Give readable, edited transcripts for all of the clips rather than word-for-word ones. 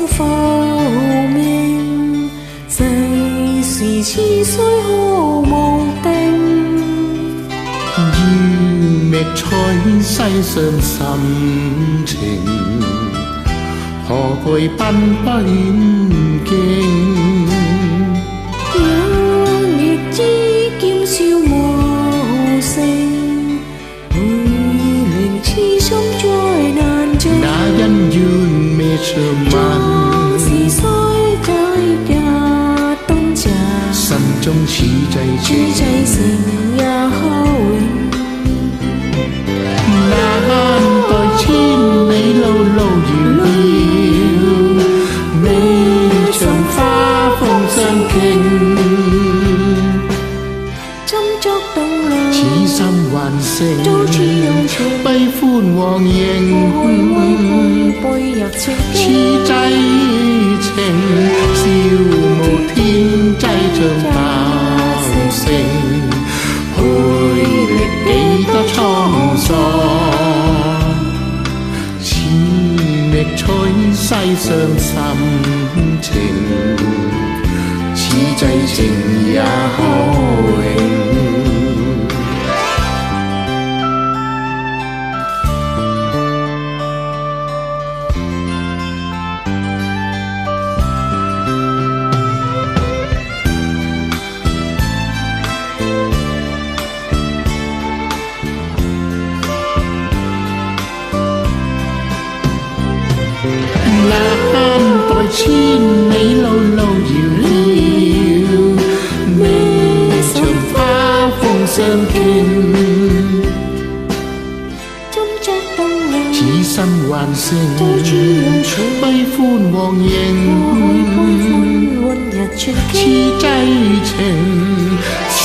浮名，世事似水可無定。要覓取世上心情，何懼奔不險徑？仰月之劍笑無聲，背靈痴心再難盡。那恩怨未長吻，是衰仔也當下，心中此際情，此際情也可永。難待千里路路遙遙，未嘗花風相傾。斟酌動量，此心還剩，早處用情，悲歡往迎。背入情此經。際情，笑無天際像爆聲，倍歷幾多滄桑，似覓取世上心情，此際情也可永。難待千里路路遙遙，未嘗花風相傾。斟酌動量，此心還剩，早處用情，悲歡往迎。溫日傳此經。際情，笑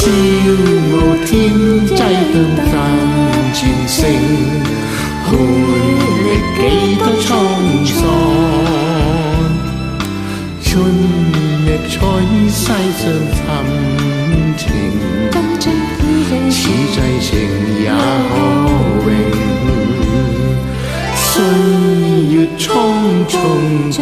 無天際動但傳承，倍歷幾多滄桑。春覓取世上心情，此際情也可永。歲月匆匆在